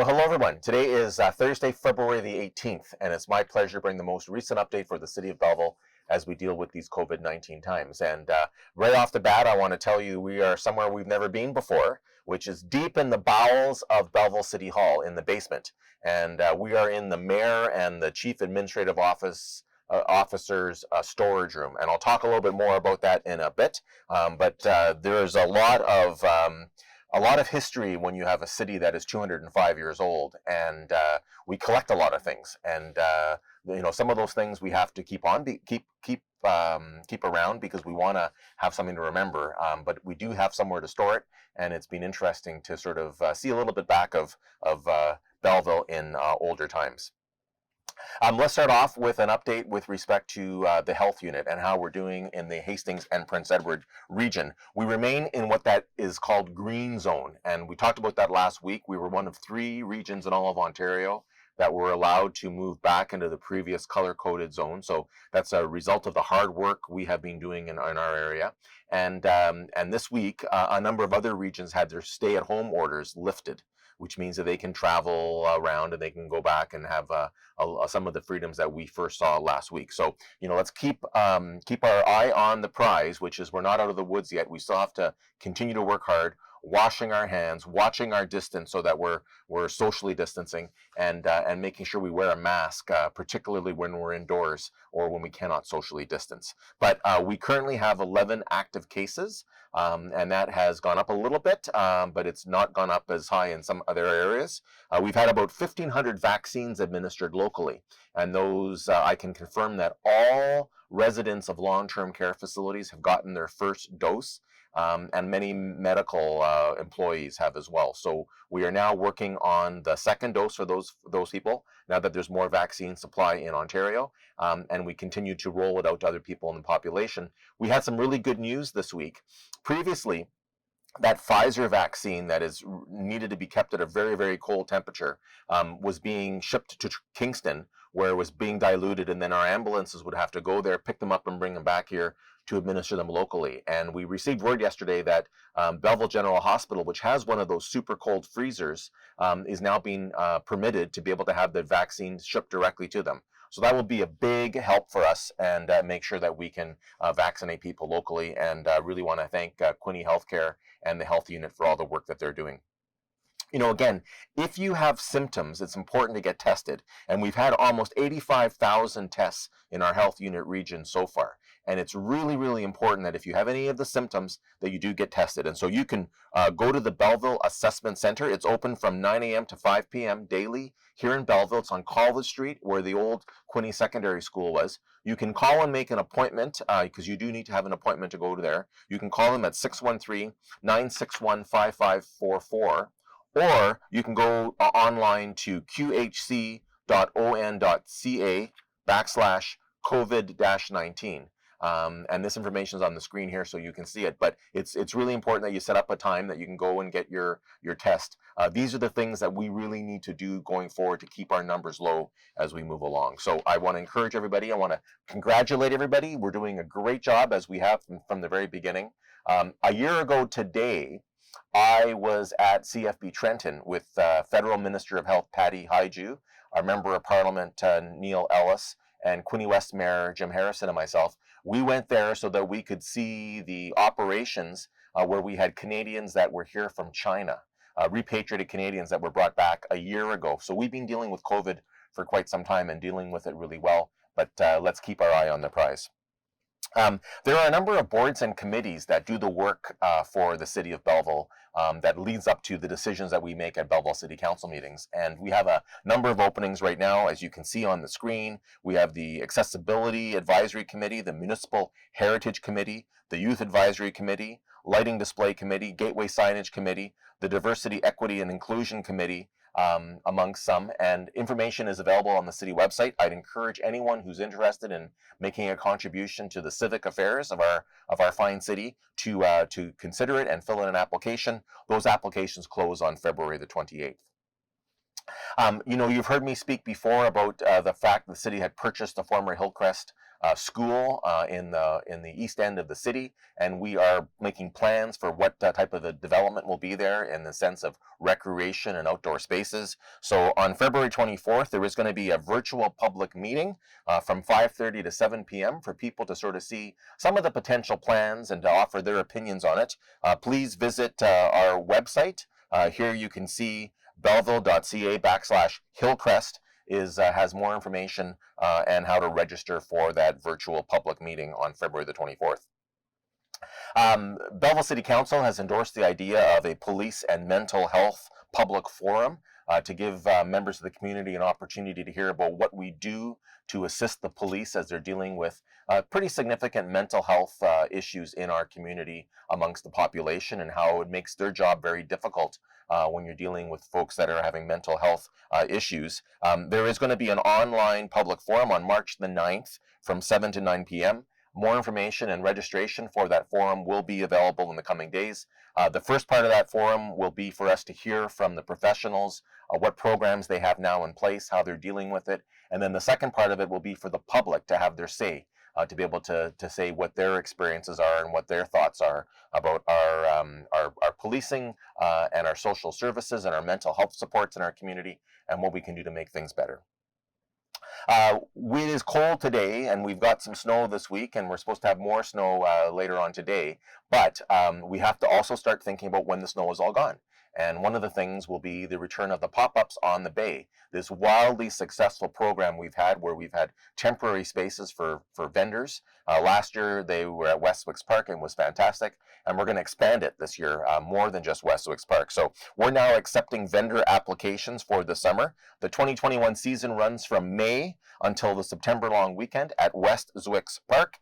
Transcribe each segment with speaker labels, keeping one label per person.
Speaker 1: Well, hello everyone. Today is Thursday, February the 18th, and it's my pleasure to bring the most recent update for the city of Belleville as we deal with these COVID-19 times. And right off the bat, I want to tell you we are somewhere we've never been before, which is deep in the bowels of Belleville City Hall in the basement. And we are in the mayor and the chief administrative officer's storage room. And I'll talk a little bit more about that in a bit. But there's a lot of history when you have a city that is 205 years old, and we collect a lot of things, and some of those things we have to keep around because we want to have something to remember. But we do have somewhere to store it, and it's been interesting to sort of see a little bit back of Belleville in older times. Let's start off with an update with respect to the health unit and how we're doing in the Hastings and Prince Edward region. We remain in what that is called green zone, and we talked about that last week. We were one of 3 regions in all of Ontario that were allowed to move back into the previous color-coded zone. So that's a result of the hard work we have been doing in our area. And this week, a number of other regions had their stay-at-home orders lifted, which means that they can travel around and they can go back and have some of the freedoms that we first saw last week. So, let's keep our eye on the prize, which is we're not out of the woods yet. We still have to continue to work hard, washing our hands, watching our distance so that we're socially distancing, and making sure we wear a mask, particularly when we're indoors or when we cannot socially distance. But we currently have 11 active cases, and that has gone up a little bit, but it's not gone up as high in some other areas. We've had about 1,500 vaccines administered locally, and those I can confirm that all residents of long-term care facilities have gotten their first dose. And many medical employees have as well. So we are now working on the second dose for those people, now that there's more vaccine supply in Ontario, and we continue to roll it out to other people in the population. We had some really good news this week. Previously, that Pfizer vaccine that is needed to be kept at a very, very cold temperature was being shipped to Kingston, where it was being diluted, and then our ambulances would have to go there, pick them up, and bring them back here to administer them locally. And we received word yesterday that Belleville General Hospital, which has one of those super cold freezers, is now being permitted to be able to have the vaccine shipped directly to them. So that will be a big help for us, and make sure that we can vaccinate people locally. And really want to thank Quinte Healthcare and the health unit for all the work that they're doing. Again, if you have symptoms, it's important to get tested. And we've had almost 85,000 tests in our health unit region so far. And it's really, really important that if you have any of the symptoms, that you do get tested. And so you can go to the Belleville Assessment Center. It's open from 9 a.m. to 5 p.m. daily here in Belleville. It's on College Street, where the old Quinte Secondary School was. You can call and make an appointment, because you do need to have an appointment to go to there. You can call them at 613-961-5544. Or you can go online to qhc.on.ca/COVID-19. And this information is on the screen here so you can see it. But it's really important that you set up a time that you can go and get your test. These are the things that we really need to do going forward to keep our numbers low as we move along. So I want to encourage everybody. I want to congratulate everybody. We're doing a great job, as we have from the very beginning. A year ago today, I was at CFB Trenton with Federal Minister of Health Patty Hajdu, our Member of Parliament Neil Ellis, and Quinte West Mayor Jim Harrison and myself. We went there so that we could see the operations where we had Canadians that were here from China, repatriated Canadians that were brought back a year ago. So we've been dealing with COVID for quite some time and dealing with it really well, but let's keep our eye on the prize. There are a number of boards and committees that do the work for the city of Belleville that leads up to the decisions that we make at Belleville City Council meetings. And we have a number of openings right now, as you can see on the screen. We have the Accessibility Advisory Committee, the Municipal Heritage Committee, the Youth Advisory Committee, Lighting Display Committee, Gateway Signage Committee, the Diversity, Equity, and Inclusion Committee, amongst some, and information is available on the city website. I'd encourage anyone who's interested in making a contribution to the civic affairs of our fine city to consider it and fill in an application. Those applications close on February the 28th. You've heard me speak before about the fact the city had purchased the former Hillcrest school in the east end of the city, and we are making plans for what type of a development will be there in the sense of recreation and outdoor spaces. So on February 24th, there is going to be a virtual public meeting from 5:30 to 7 p.m. for people to sort of see some of the potential plans and to offer their opinions on it. Please visit our website. Here you can see belleville.ca/Hillcrest has more information and how to register for that virtual public meeting on February the 24th. Belleville City Council has endorsed the idea of a police and mental health public forum to give members of the community an opportunity to hear about what we do to assist the police as they're dealing with pretty significant mental health issues in our community amongst the population, and how it makes their job very difficult when you're dealing with folks that are having mental health issues. There is going to be an online public forum on March the 9th from 7 to 9 p.m. More information and registration for that forum will be available in the coming days. The first part of that forum will be for us to hear from the professionals what programs they have now in place, how they're dealing with it. And then the second part of it will be for the public to have their say, to be able to say what their experiences are and what their thoughts are about our policing and our social services and our mental health supports in our community, and what we can do to make things better. It is cold today, and we've got some snow this week, and we're supposed to have more snow later on today. But we have to also start thinking about when the snow is all gone. And one of the things will be the return of the pop-ups on the bay. This wildly successful program we've had where we've had temporary spaces for vendors. Last year they were at Westwicks Park and was fantastic. And we're going to expand it this year, more than just Westwicks Park. So we're now accepting vendor applications for the summer. The 2021 season runs from May until the September long weekend at Westwicks Park.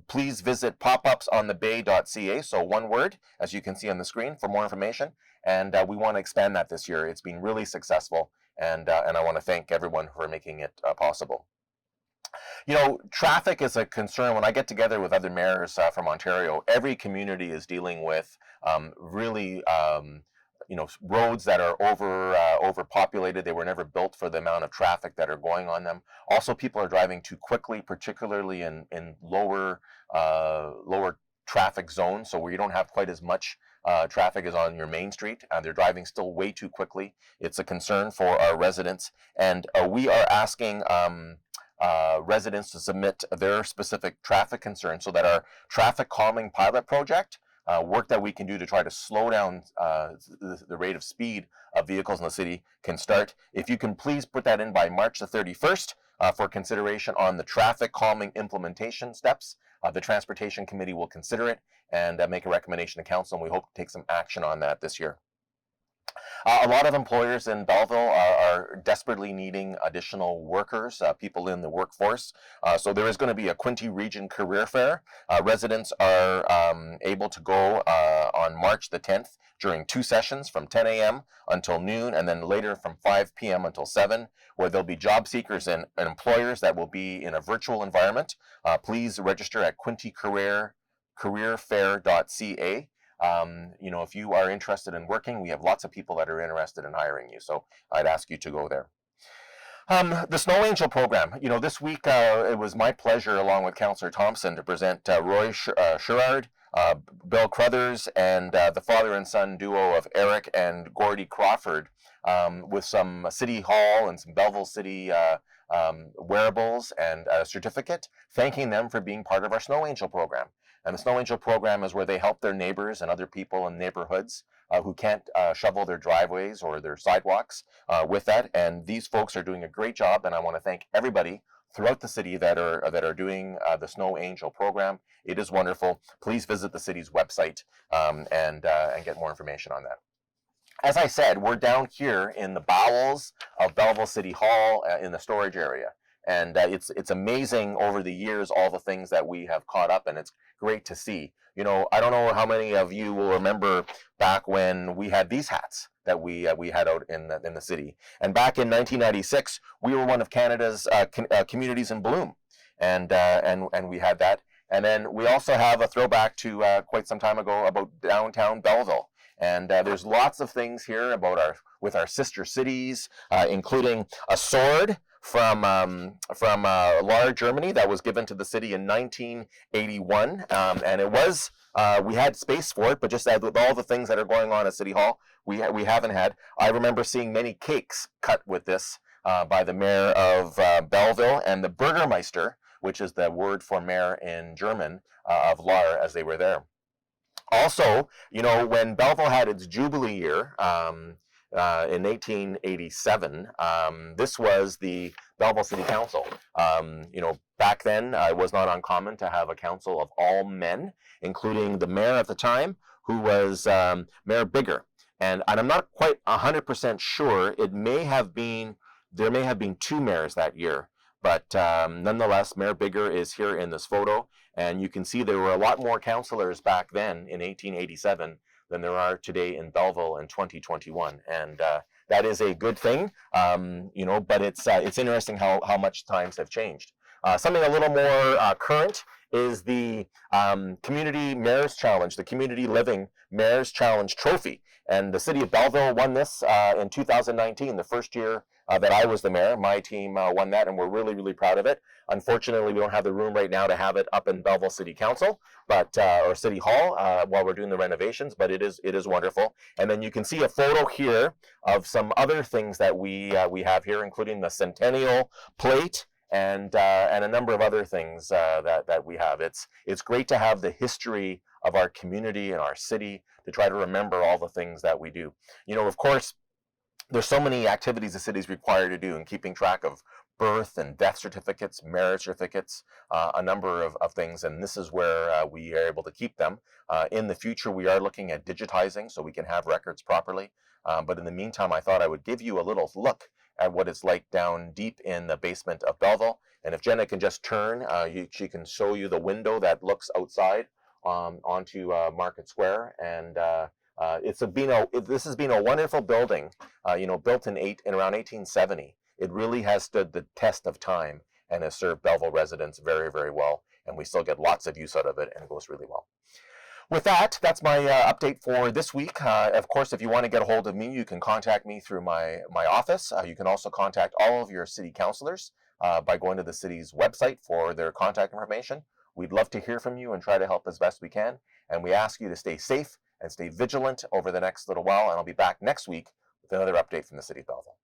Speaker 1: Please visit popupsonthebay.ca, so one word, as you can see on the screen, for more information. And we want to expand that this year. It's been really successful, and I want to thank everyone for making it possible. You know, traffic is a concern. When I get together with other mayors from Ontario, every community is dealing with really roads that are overpopulated. They were never built for the amount of traffic that are going on them. Also, people are driving too quickly, particularly in lower traffic zones, so where you don't have quite as much traffic as on your main street. They're driving still way too quickly. It's a concern for our residents, and we are asking residents to submit their specific traffic concerns so that our traffic calming pilot project, work that we can do to try to slow down the rate of speed of vehicles in the city, can start. If you can please put that in by March the 31st for consideration on the traffic calming implementation steps. The Transportation Committee will consider it and make a recommendation to Council, and we hope to take some action on that this year. A lot of employers in Belleville are desperately needing additional workers, people in the workforce. So there is going to be a Quinte Region Career Fair. Residents are able to go on March the 10th during 2 sessions from 10 a.m. until noon, and then later from 5 p.m. until 7, where there'll be job seekers and employers that will be in a virtual environment. Please register at quintecareerfair.ca. If you are interested in working, we have lots of people that are interested in hiring you. So I'd ask you to go there. The Snow Angel program. This week it was my pleasure, along with Councillor Thompson, to present Roy Sherrard, Bill Crothers, and the father and son duo of Eric and Gordy Crawford, with some City Hall and some Belleville City wearables and a certificate, thanking them for being part of our Snow Angel program. And the Snow Angel program is where they help their neighbors and other people in neighborhoods who can't shovel their driveways or their sidewalks with that. And these folks are doing a great job, and I want to thank everybody throughout the city that are doing the Snow Angel program. It is wonderful. Please visit the city's website and get more information on that. As I said, we're down here in the bowels of Belleville City Hall in the storage area. And it's amazing over the years, all the things that we have caught up, and it's great to see. I don't know how many of you will remember back when we had these hats that we had out in the city. And back in 1996, we were one of Canada's communities in bloom, and we had that. And then we also have a throwback to quite some time ago about downtown Belleville. And there's lots of things here about with our sister cities, including a sword from Lahr, Germany, that was given to the city in 1981, and it was we had space for it, but just with all the things that are going on at City Hall, we haven't had. I remember seeing many cakes cut with this by the mayor of Belleville and the Bürgermeister, which is the word for mayor in German, of Lahr, as they were there. Also, you know, when Belleville had its Jubilee Year in 1887, this was the Belleville City Council. You know, back then it was not uncommon to have a council of all men, including the mayor at the time, who was Mayor Bigger. And I'm not quite 100% sure. There may have been 2 mayors that year, but nonetheless, Mayor Bigger is here in this photo. And you can see there were a lot more councillors back then in 1887 than there are today in Belleville in 2021. And that is a good thing, you know, but it's interesting how much times have changed. Something a little more current is the Community Mayor's Challenge, the Community Living Mayor's Challenge Trophy. And the city of Belleville won this in 2019, the first year that I was the mayor. My team won that, and we're really, really proud of it. Unfortunately, we don't have the room right now to have it up in Belleville City Council, but or City Hall while we're doing the renovations. But it is wonderful. And then you can see a photo here of some other things that we have here, including the Centennial Plate and a number of other things that we have. It's great to have the history of our community and our city to try to remember all the things that we do. You know, of course, there's so many activities the city's required to do in keeping track of birth and death certificates, marriage certificates, a number of things, and this is where we are able to keep them. In the future, we are looking at digitizing so we can have records properly, but in the meantime, I thought I would give you a little look at what it's like down deep in the basement of Belleville. And if Jenna can just turn, she can show you the window that looks outside onto Market Square. And this has been a wonderful building, you know, built in around 1870. It really has stood the test of time and has served Belleville residents very, very well. And we still get lots of use out of it, and it goes really well. With that, that's my update for this week. Of course, if you want to get a hold of me, you can contact me through my office. You can also contact all of your city councilors by going to the city's website for their contact information. We'd love to hear from you and try to help as best we can. And we ask you to stay safe and stay vigilant over the next little while. And I'll be back next week with another update from the City of Belleville.